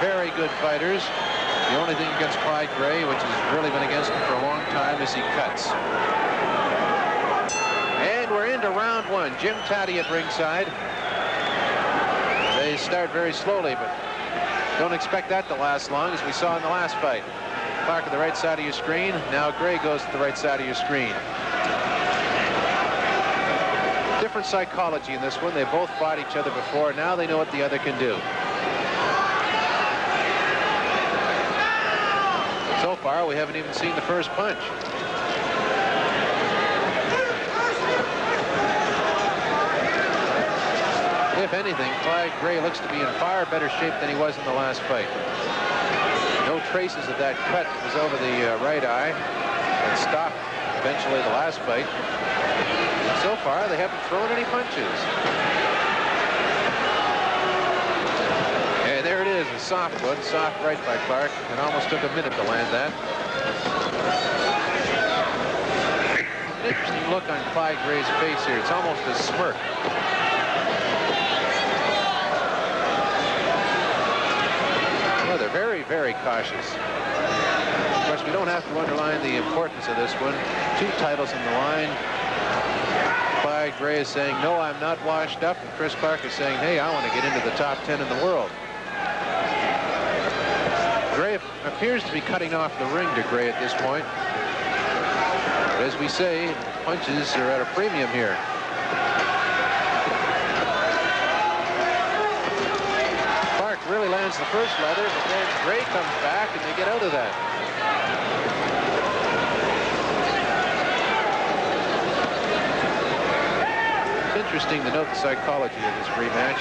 very good fighters. The only thing against Clyde Gray, which has really been against him for a long time, is he cuts. And we're into round one. Jim Taddy at ringside. They start very slowly, but don't expect that to last long, as we saw in the last fight. Clarke at the right side of your screen. Now Gray goes to the right side of your screen. Different psychology in this one. They both fought each other before. Now they know what the other can do. So far, we haven't even seen the first punch. If anything, Clyde Gray looks to be in far better shape than he was in the last fight. No traces of that cut was over the right eye and stopped eventually the last fight. And so far, they haven't thrown any punches. And there it is, a soft one, soft right by Clarke. It almost took a minute to land that. An interesting look on Clyde Gray's face here. It's almost a smirk. Well, they're very, very cautious. Of course, we don't have to underline the importance of this one. 2 titles in the line. Clyde Gray is saying, no, I'm not washed up. And Chris Clarke is saying, hey, I want to get into the top 10 in the world. Gray appears to be cutting off the ring to Gray at this point. But as we say, punches are at a premium here. Clarke really lands the first leather, but then Gray comes back and they get out of that. It's interesting to note the psychology of this rematch.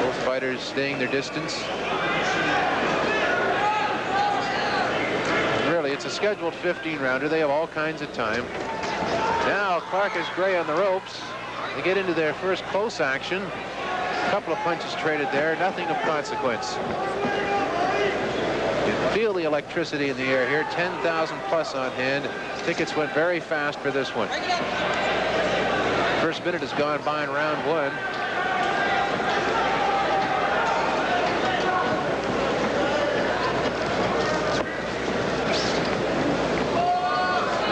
Both fighters staying their distance. Really, it's a scheduled 15-rounder. They have all kinds of time. Now Clarke has Gray on the ropes. They get into their first close action. A couple of punches traded there, nothing of consequence. You can feel the electricity in the air here. 10,000 plus on hand. Tickets went very fast for this one. First minute has gone by in round one.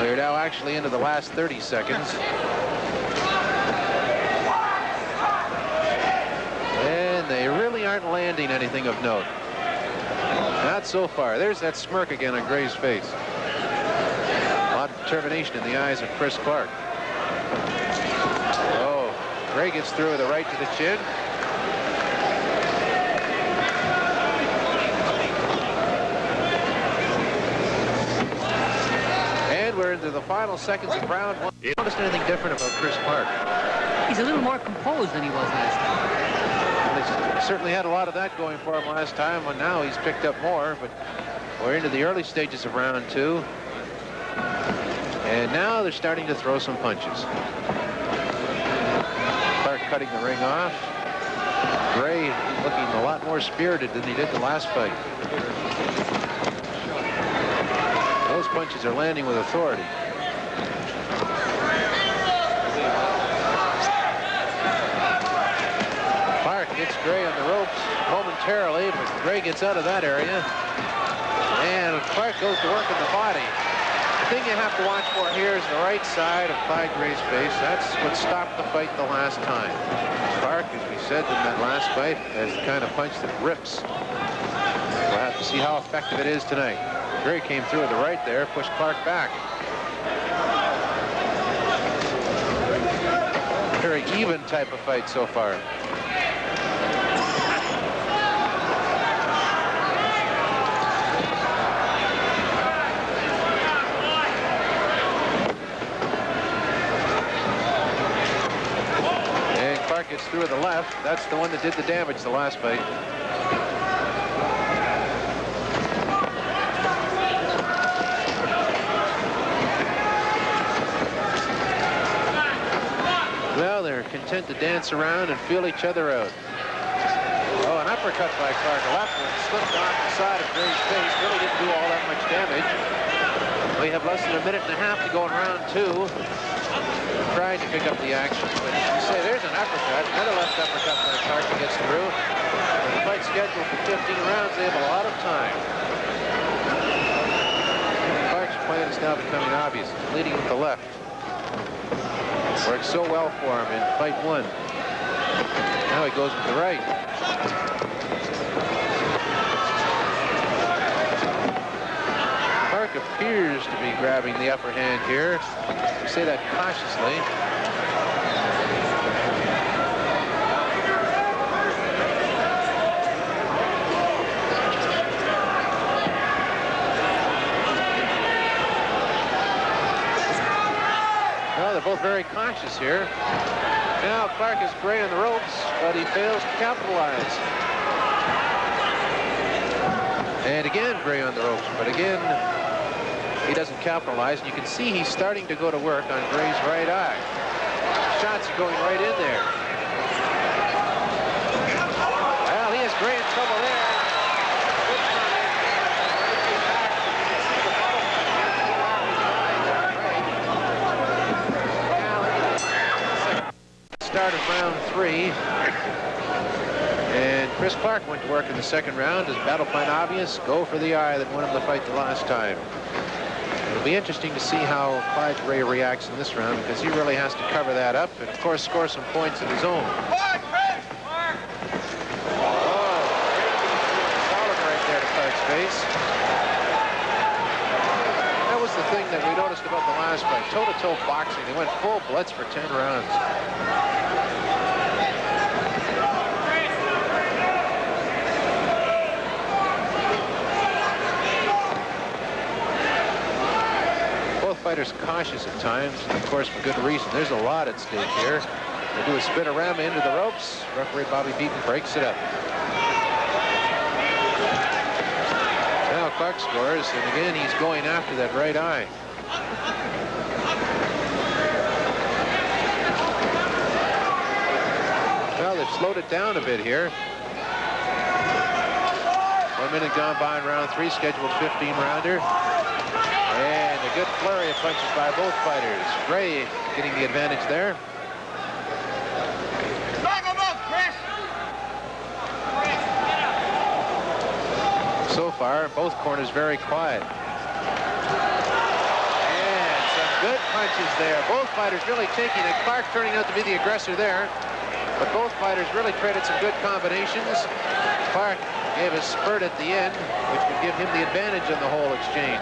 We're now actually into the last 30 seconds. And they really aren't landing anything of note. Not so far. There's that smirk again on Gray's face. A lot of determination in the eyes of Chris Clarke. Oh, Gray gets through with a right to the chin. And we're into the final seconds of round one. You noticed anything different about Chris Clarke? He's a little more composed than he was last time. They certainly had a lot of that going for him last time, and now he's picked up more, but we're into the early stages of round two. And now they're starting to throw some punches. Clarke cutting the ring off. Gray looking a lot more spirited than he did the last fight. Those punches are landing with authority. Clarke gets Gray on the ropes momentarily, but Gray gets out of that area. And Clarke goes to work in the body. The thing you have to watch for here is the right side of Clyde Gray's face. That's what stopped the fight the last time. Clarke, as we said in that last fight, has the kind of punch that rips. We'll have to see how effective it is tonight. Gray came through with the right there, pushed Clarke back. Very even type of fight so far. And Clarke gets through with the left. That's the one that did the damage the last fight. Well, they're content to dance around and feel each other out. Oh, an uppercut by Clarke. A left one slipped off the side of Gray's face. Really didn't do all that much damage. We have less than a minute and a half to go in round 2. Trying to pick up the action, but as you say, there's an uppercut, another left uppercut by Clarke gets through. The fight scheduled for 15 rounds. They have a lot of time. Clarke's plan is now becoming obvious. He's leading with the left. Worked so well for him in fight 1. Now he goes with the right. Clarke appears to be grabbing the upper hand here. We say that cautiously. Well, they're both very cautious here. Now Clarke is gray on the ropes, but he fails to capitalize. And again, gray on the ropes, but again, he doesn't capitalize. And you can see he's starting to go to work on Gray's right eye. Shots are going right in there. Well, he has Gray in trouble there. Start of round 3. And Chris Clarke went to work in the second round. His battle plan obvious. Go for the eye that won him the fight the last time. It'll be interesting to see how Clyde Gray reacts in this round, because he really has to cover that up and, of course, score some points of his own. Oh, solid right there to Clarke's face. That was the thing that we noticed about the last fight. Toe-to-toe boxing. They went full blitz for 10 rounds. Fighters cautious at times, and of course for good reason. There's a lot at stake here. They do a spin-a-rama into the ropes. Referee Bobby Beaton breaks it up. Now Clarke scores, and again he's going after that right eye. Well, they've slowed it down a bit here. 1 minute gone by in round 3, scheduled 15-rounder. And a good flurry of punches by both fighters. Gray getting the advantage there. So far, both corners very quiet. And some good punches there. Both fighters really taking it. Clarke turning out to be the aggressor there. But both fighters really traded some good combinations. Clarke gave a spurt at the end, which would give him the advantage in the whole exchange.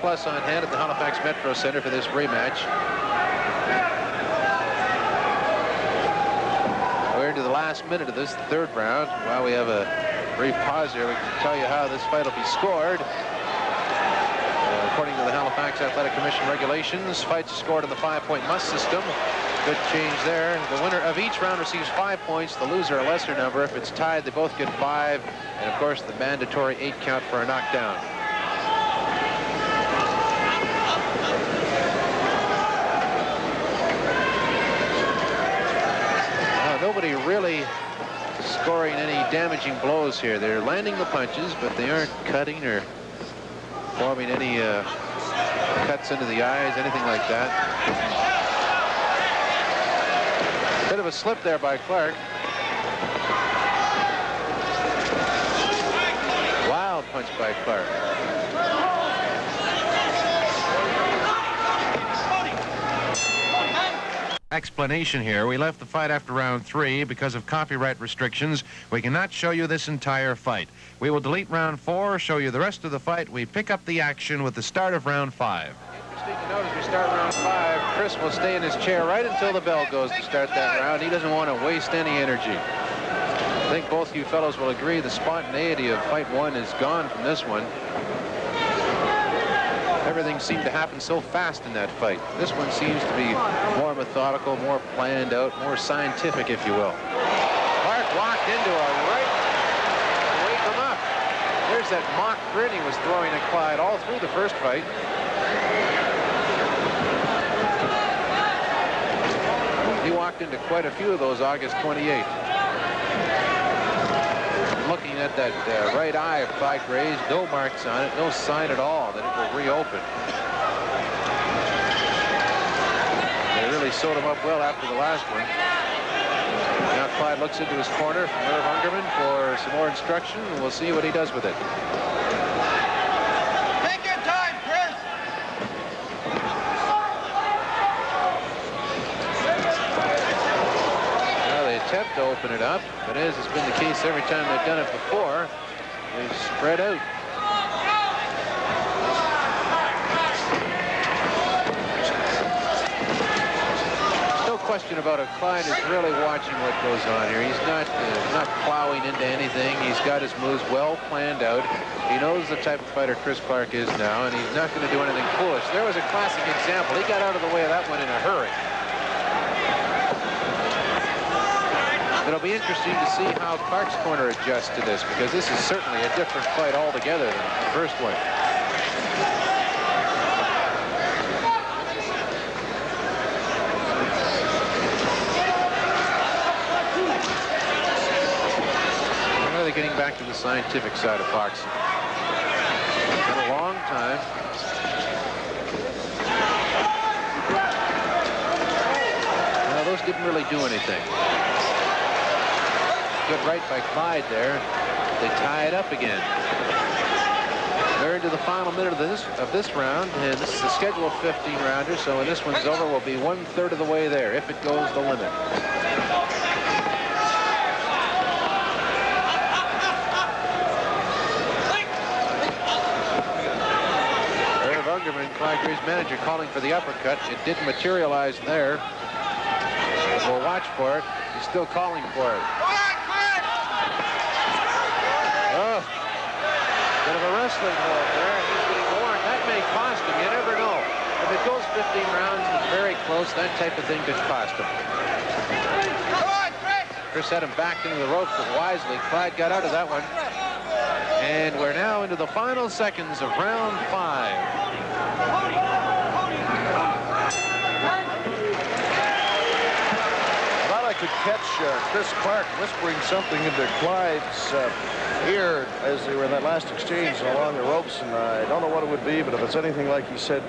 Plus on hand at the Halifax Metro Center for this rematch. We're into the last minute of this third round. While we have a brief pause here, we can tell you how this fight will be scored. According to the Halifax Athletic Commission regulations, fights are scored in the 5-point must system. Good change there. The winner of each round receives 5 points. The loser a lesser number. If it's tied, they both get 5. And of course, the mandatory 8 count for a knockdown. Nobody really scoring any damaging blows here. They're landing the punches, but they aren't cutting or forming any cuts into the eyes, anything like that. Bit of a slip there by Clarke. Wild punch by Clarke. Explanation here. We left the fight after round 3 because of copyright restrictions. We cannot show you this entire fight. We will delete round 4, show you the rest of the fight. We pick up the action with the start of round 5. Interesting to note as we start round 5, Chris will stay in his chair right until the bell goes to start that round. He doesn't want to waste any energy. I think both you fellows will agree the spontaneity of fight 1 is gone from this one. Everything seemed to happen so fast in that fight. This one seems to be more methodical, more planned out, more scientific, if you will. Clarke walked into a right to wake him up. There's that mock grin he was throwing at Clyde all through the first fight. He walked into quite a few of those August 28th. Looking at that right eye of Clyde Gray's, no marks on it, no sign at all that it will reopen. They really sewed him up well after the last one. Now Clyde looks into his corner from Irv Ungerman for some more instruction, and we'll see what he does with it. Take your time, Chris. Well, they attempt to open it up, but as has been the case every time they've done it before, they've spread out. Question about it. Clyde is really watching what goes on here. He's not plowing into anything. He's got his moves well planned out. He knows the type of fighter Chris Clarke is now, and he's not going to do anything foolish. There was a classic example. He got out of the way of that one in a hurry. It'll be interesting to see how Clarke's corner adjusts to this, because this is certainly a different fight altogether than the first one. Getting back to the scientific side of boxing. It's been a long time. Now, those didn't really do anything. Good right by Clyde there. They tie it up again. They're into the final minute of this round, and this is a scheduled 15-rounder, so when this one's over, we'll be 1/3 of the way there, if it goes the limit. Clyde Gray's manager calling for the uppercut. It didn't materialize there. We'll watch for it. He's still calling for it. Oh, bit of a wrestling hold there. He's getting warned. That may cost him. You never know. If it goes 15 rounds, it's very close. That type of thing could cost him. Chris had him backed into the ropes, but wisely, Clyde got out of that one. And we're now into the final seconds of round 5. Could catch Chris Clarke whispering something into Clyde's ear as they were in that last exchange along the ropes, and I don't know what it would be, but if it's anything like he said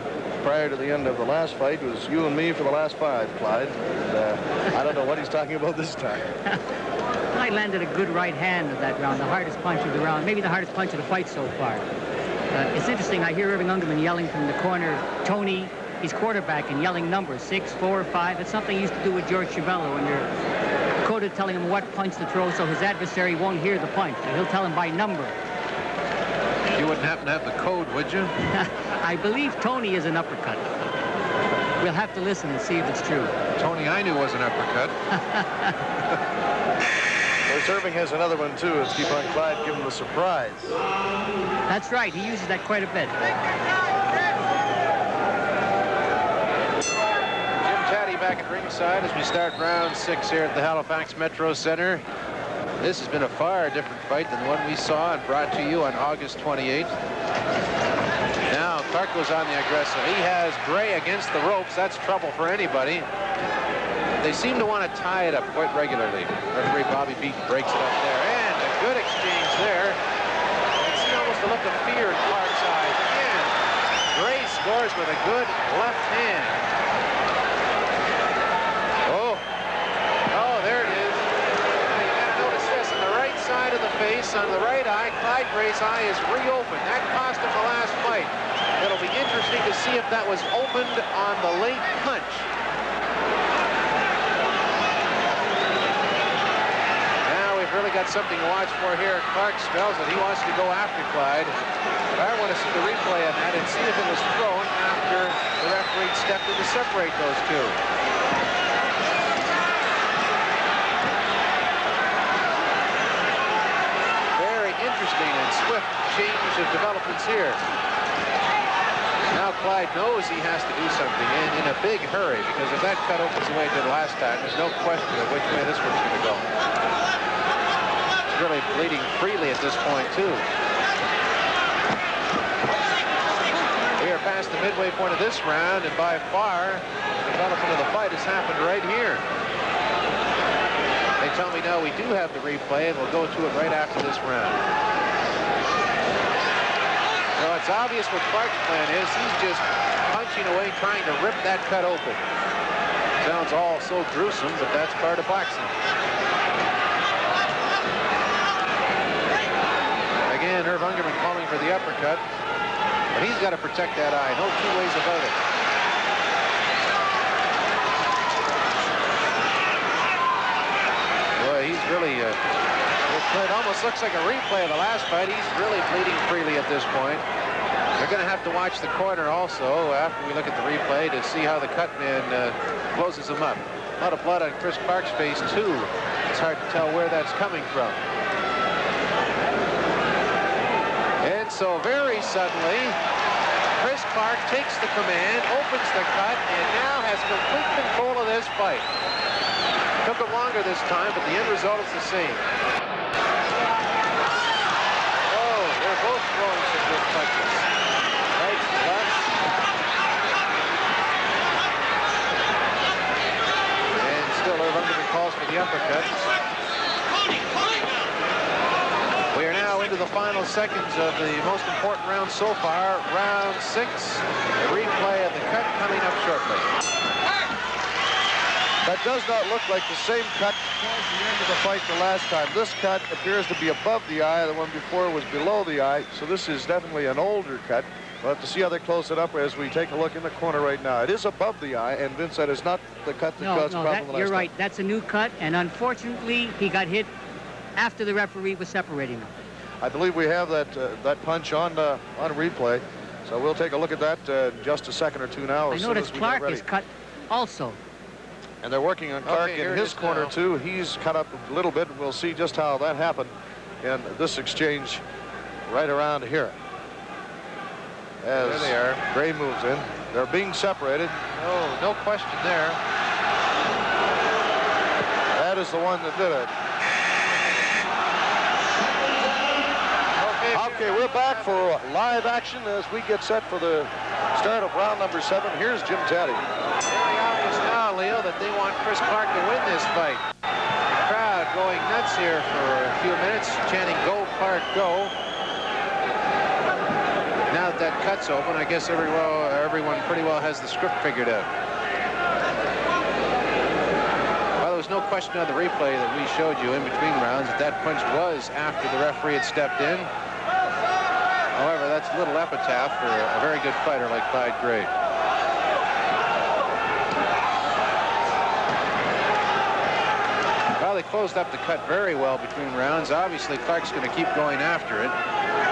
prior to the end of the last fight, it was you and me for the last 5, Clyde. And, I don't know what he's talking about this time. Clyde landed a good right hand of that round, the hardest punch of the round, maybe the hardest punch of the fight so far. It's interesting, I hear Irving Ungerman yelling from the corner, Tony. He's quarterbacking, yelling numbers, 6, 4, 5. It's something he used to do with George Chiavello when you're quoted telling him what punch to throw so his adversary won't hear the punch. So he'll tell him by number. You wouldn't happen to have the code, would you? I believe Tony is an uppercut. We'll have to listen and see if it's true. Tony I knew was an uppercut. There's Irving has another one, too, as keep on Clyde give him a surprise. That's right. He uses that quite a bit. Back at ringside as we start round 6 here at the Halifax Metro Center. This has been a far different fight than the one we saw and brought to you on August 28th. Now Clarke goes on the aggressive. He has Gray against the ropes. That's trouble for anybody. They seem to want to tie it up quite regularly. Referee Bobby Beaton breaks it up there. And a good exchange there. You see almost a look of fear in Clarke's eyes. Again, Gray scores with a good left hand. Of the face on the right eye. Clyde Gray's eye is reopened. That cost him the last fight. It'll be interesting to see if that was opened on the late punch. Now we've really got something to watch for here. Clarke spells that he wants to go after Clyde. But I want to see the replay of that and see if it was thrown after the referee stepped in to separate those two. Interesting and swift change of developments here. Now Clyde knows he has to do something and in a big hurry, because if that cut opens the way it did last time, there's no question of which way this one's going to go. It's really bleeding freely at this point, too. We are past the midway point of this round, and by far, the development of the fight has happened right here. They tell me now we do have the replay, and we'll go to it right after this round. So it's obvious what Clarke's plan is. He's just punching away, trying to rip that cut open. Sounds all so gruesome, but that's part of boxing. Again, Irv Ungerman calling for the uppercut, but he's got to protect that eye. No two ways about it. Boy, he's really, it almost looks like a replay of the last fight. He's really bleeding freely at this point. They're going to have to watch the corner also after we look at the replay to see how the cut man closes him up. A lot of blood on Chris Clarke's face, too. It's hard to tell where that's coming from. And so very suddenly, Chris Clarke takes the command, opens the cut, and now has complete control of this fight. Took him longer this time, but the end result is the same. Oh, they're both throwing some good punches. Right, left. And still Irv Ungerman calls for the uppercut. We are now into the final seconds of the most important round so far, round 6. The replay of the cut coming up shortly. That does not look like the same cut towards the end of the fight the last time. This cut appears to be above the eye. The one before was below the eye. So this is definitely an older cut. We'll have to see how they close it up as we take a look in the corner right now. It is above the eye, and Vince said it's not the cut that caused the problem last you're time. right. That's a new cut, and unfortunately, he got hit after the referee was separating them. I believe we have that punch on replay. So we'll take a look at that in just a second or two now. I noticed Clarke is cut also. And they're working on Clarke in his corner, now. too. He's cut up a little bit. We'll see just how that happened in this exchange right around here. As there they are. Gray moves in. They're being separated. No question there. That is the one that did it. Okay, we're back for live action as we get set for the start of round number 7. Here's Jim Taddy. Very obvious now, Leo, that they want Chris Clarke to win this fight. The crowd going nuts here for a few minutes, chanting, "Go, Clarke, go." Now that that cut's open, I guess everyone pretty well has the script figured out. Well, there was no question on the replay that we showed you in between rounds that that punch was after the referee had stepped in. However, that's a little epitaph for a very good fighter like Clyde Gray. Well, they closed up the cut very well between rounds. Obviously, Clarke's going to keep going after it.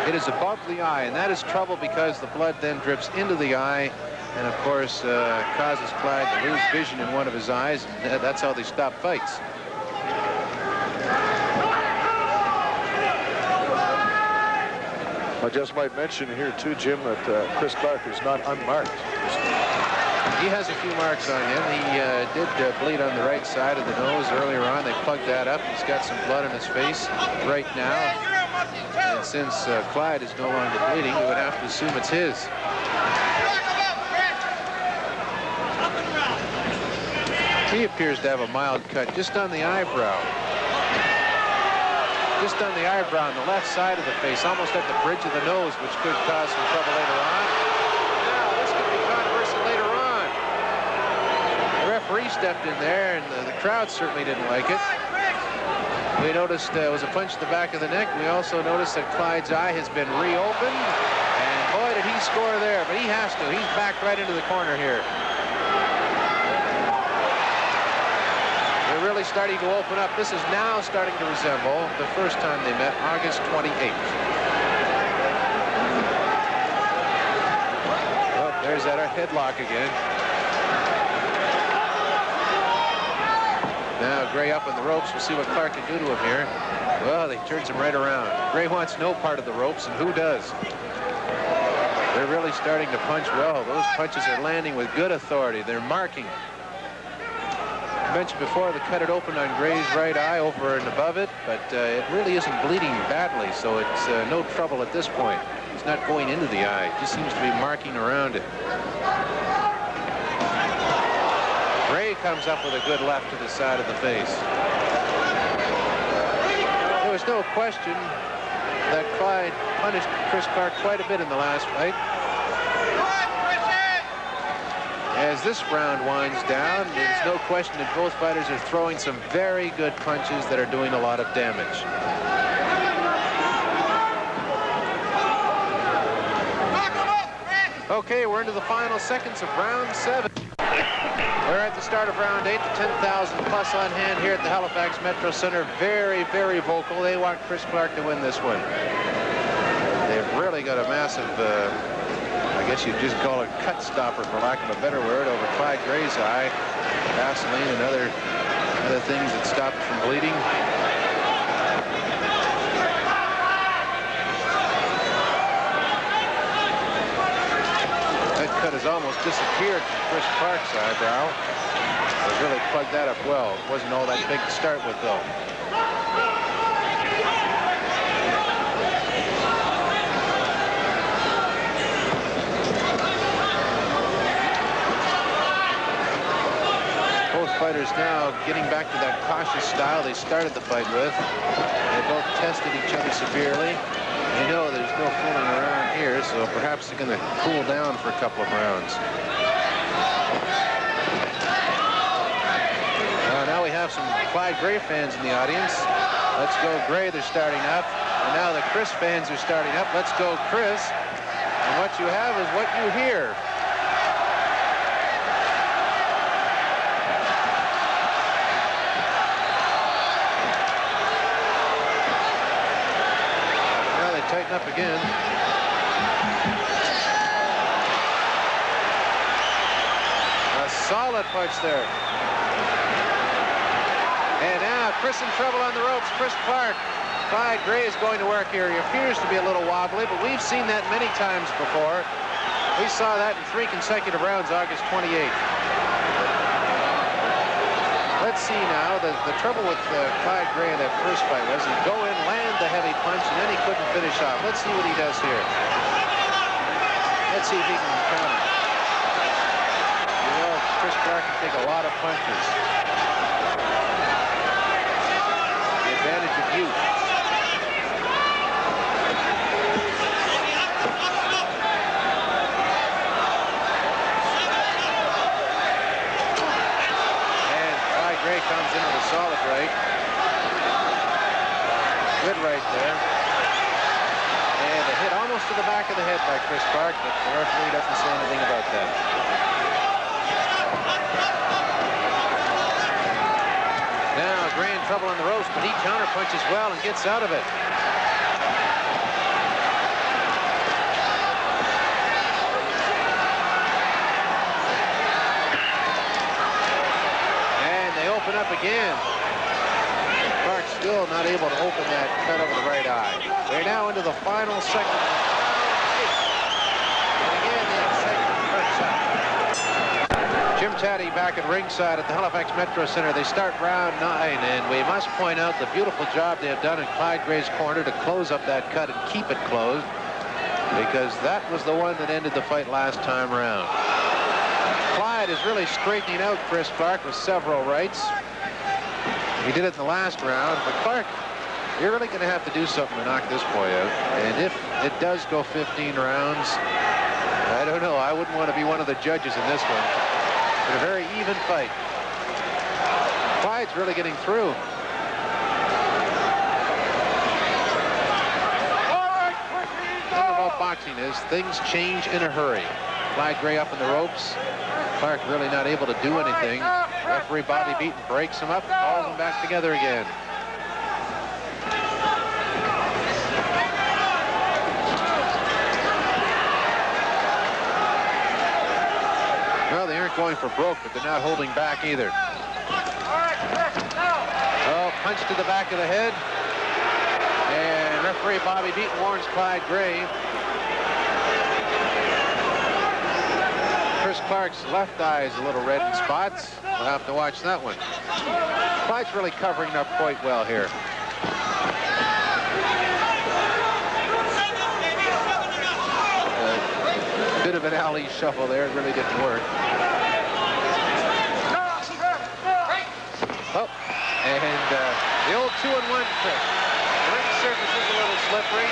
It is above the eye, and that is trouble because the blood then drips into the eye and, of course, causes Clyde to lose vision in one of his eyes. That's how they stop fights. I just might mention here, too, Jim, that Chris Clarke is not unmarked. He has a few marks on him. He did bleed on the right side of the nose earlier on. They plugged that up. He's got some blood on his face right now. And since Clyde is no longer bleeding, we would have to assume it's his. He appears to have a mild cut just on the eyebrow. Just on the eyebrow on the left side of the face, almost at the bridge of the nose, which could cause some trouble later on. Now, this could be controversial later on. The referee stepped in there, and the crowd certainly didn't like it. We noticed it was a punch to the back of the neck. We also noticed that Clyde's eye has been reopened, and boy, did he score there, but he has to. He's backed right into the corner here. They're really starting to open up. This is now starting to resemble the first time they met, August 28th. Oh, there's that headlock again. Now Gray up on the ropes. We'll see what Clarke can do to him here. Well, they turns him right around. Gray wants no part of the ropes, and who does? They're really starting to punch well. Those punches are landing with good authority. They're marking. mentioned before, the cut had opened on Gray's right eye over and above it, but it really isn't bleeding badly, so it's no trouble at this point. It's not going into the eye. It just seems to be marking around it. Gray comes up with a good left to the side of the face. There was no question that Clyde punished Chris Clarke quite a bit in the last fight. As this round winds down, there's no question that both fighters are throwing some very good punches that are doing a lot of damage. Okay, we're into the final seconds of round 7. We're at the start of round 8, 10,000 plus on hand here at the Halifax Metro Center. Very, very vocal. They want Chris Clarke to win this one. They've really got a massive, I guess you'd just call it cut stopper, for lack of a better word, over Clyde Gray's eye. Vaseline and other things that stop it from bleeding. That cut has almost disappeared from Chris Clarke's eyebrow. They really plugged that up well. It wasn't all that big to start with, though. Fighters now getting back to that cautious style they started the fight with. They both tested each other severely. You know there's no fooling around here, so perhaps they're going to cool down for a couple of rounds. Now we have some Clyde Gray fans in the audience. Let's go Gray, they're starting up. And now the Chris fans are starting up. Let's go Chris. And what you have is what you hear. Tighten up again. A solid punch there. And now Chris in trouble on the ropes. Chris Clarke. Clyde Gray is going to work here. He appears to be a little wobbly, but we've seen that many times before. We saw that in 3 consecutive rounds, August 28th. Let's see now. The trouble with Clyde Gray in that first fight was he'd go in, land the heavy punch, and then he couldn't finish off. Let's see what he does here. Let's see if he can counter. You know, Chris Clarke can take a lot of punches. The advantage of youth. Gray comes in with a solid right. Good right there. And a hit almost to the back of the head by Chris Clarke, but the referee doesn't say anything about that. Now Gray in trouble on the ropes, but he counterpunches well and gets out of it. Open up again. Clarke still not able to open that cut over the right eye. They're now into the final second. And again, the second shot. Jim Taddy back at ringside at the Halifax Metro Center. They start round 9, and we must point out the beautiful job they have done in Clyde Gray's corner to close up that cut and keep it closed, because that was the one that ended the fight last time round. Clyde is really straightening out Chris Clarke with several rights. He did it in the last round, but Clarke, you're really going to have to do something to knock this boy out. And if it does go 15 rounds, I don't know. I wouldn't want to be one of the judges in this one. It's a very even fight. Clyde's really getting through. The thing about boxing is things change in a hurry. Clyde Gray up in the ropes. Clarke really not able to do anything. Referee Bobby Beaton breaks him up, calls them back together again. Well, they aren't going for broke, but they're not holding back either. Oh, punch to the back of the head. And referee Bobby Beaton warns Clyde Gray. Chris Clarke's left eye is a little red in spots. We'll have to watch that one. Clyde's really covering up quite well here. A bit of an alley shuffle there. It really didn't work. Oh, and the old 2-on-1 trick. The ring surface is a little slippery.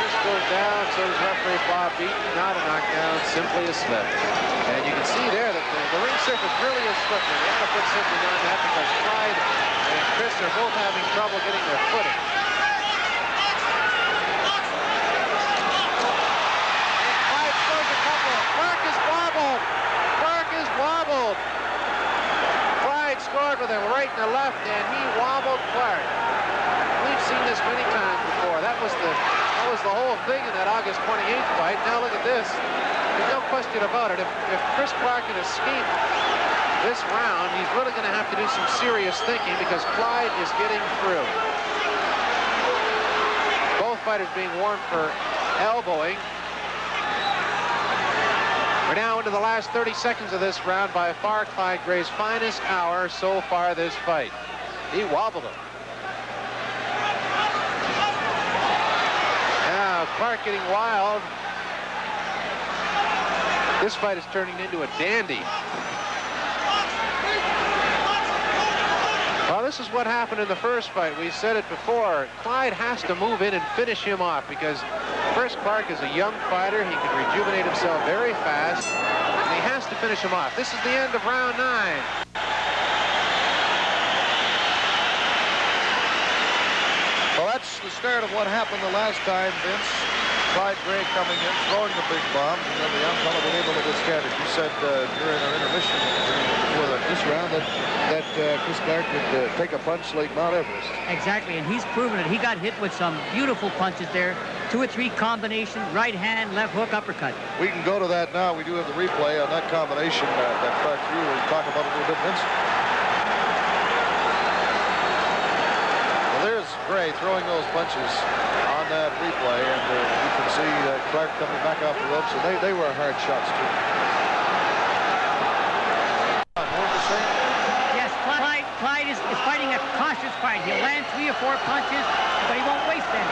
This goes down, so does referee Bob Beaton. Not a knockdown, simply a slip. And you can see there that the ring surface really is slippery. They ought to put something on that because Clyde and Chris are both having trouble getting their footing. And Clyde throws a couple. Clarke is wobbled. Clarke is wobbled. Clyde scored with a right and a left, and he wobbled Clarke. We've seen this many times before. That was the whole thing in that August 28th fight. Now look at this. There's no question about it. If Chris Clarke can escape this round, he's really going to have to do some serious thinking because Clyde is getting through. Both fighters being warned for elbowing. We're now into the last 30 seconds of this round. By far, Clyde Gray's finest hour so far this fight. He wobbled him. Now, Clarke getting wild. This fight is turning into a dandy. Well, this is what happened in the first fight. We said it before. Clyde has to move in and finish him off because Chris Clarke is a young fighter. He can rejuvenate himself very fast, and he has to finish him off. This is the end of round 9. Well, that's the start of what happened the last time, Vince. Clyde Gray coming in, throwing the big bombs, and then the young fellow being able to get scattered. You said during our intermission before this round that Chris Clarke would take a punch like Mount Everest. Exactly, and he's proven it. He got hit with some beautiful punches there. 2 or 3 combination, right hand, left hook, uppercut. We can go to that now. We do have the replay on that combination that Clarke threw. We'll talk about it a little bit, Vince. Well, there's Gray throwing those punches on that replay, and you can see Clarke coming back off the ropes, and they were hard shots, too. Yes, Clyde is fighting a cautious fight. He'll land 3 or 4 punches, but he won't waste any.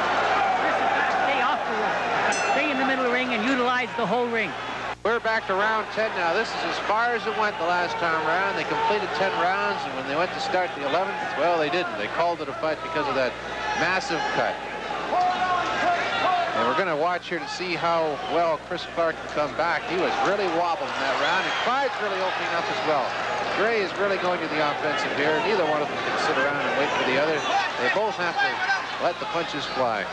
Chris has got to stay off the rope. Got to stay in the middle of the ring and utilize the whole ring. We're back to round 10 now. This is as far as it went the last time around. They completed 10 rounds, and when they went to start the 11th, well, they didn't. They called it a fight because of that massive cut. And we're going to watch here to see how well Chris Clarke can come back. He was really wobbling in that round, and Clyde's really opening up as well. Gray is really going to the offensive here. Neither one of them can sit around and wait for the other. They both have to let the punches fly.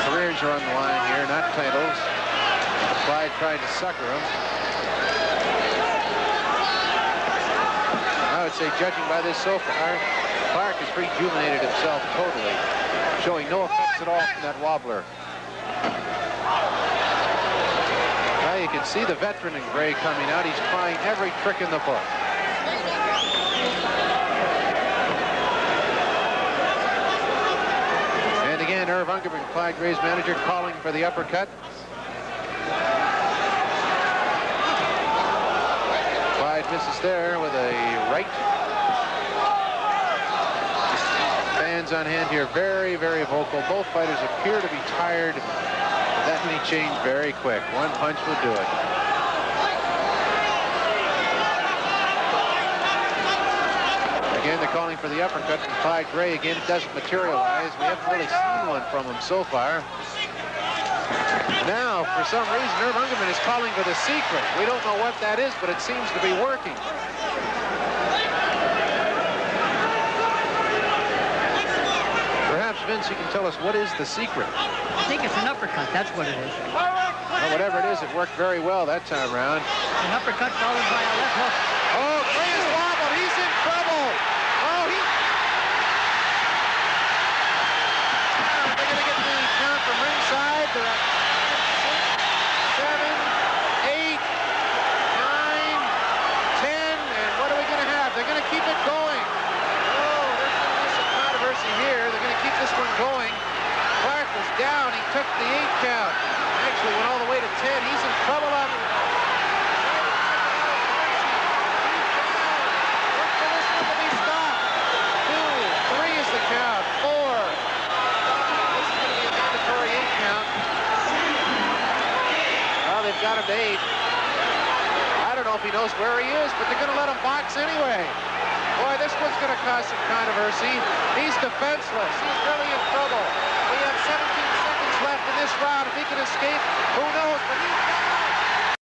Careers are on the line here, not titles. Clyde tried to sucker him. I would say, judging by this so far, Clarke has rejuvenated himself totally, showing no effects at all from that wobbler. Now you can see the veteran in Gray coming out. He's trying every trick in the book. And again, Irv Ungerman, Clyde Gray's manager, calling for the uppercut. Clyde misses there with a right. Fans on hand here very, very vocal. Both fighters appear to be tired. That may change very quick. One punch will do it. Again, they're calling for the uppercut from Clyde Gray. Again, it doesn't materialize. We haven't really seen one from him so far. Now, for some reason, Irv Ungerman is calling for the secret. We don't know what that is, but it seems to be working. Perhaps, Vince, you can tell us what is the secret. I think it's an uppercut. That's what it is. Well, whatever it is, it worked very well that time around. An uppercut followed by a left hook. Oh, Gray is wobbled. He's in trouble. Oh, they're going to get the count from ringside. They're at 6, 7, 8, 9, 10. And what are we going to have? They're going to keep it going. Oh, there's going to be some controversy here. They're going to keep this one going. Clarke was down. He took the 8 count. actually went all the way to 10. He's in trouble on the... Look for this one to be stopped. 2, 3 is the count. 4. This is going to be a mandatory 8 count. Well, they've got him to 8. I don't know if he knows where he is, but they're going to let him box anyway. Boy, this one's going to cause some controversy. He's defenseless. He's really in trouble. We have 17 seconds left in this round. If he can escape, who knows? But he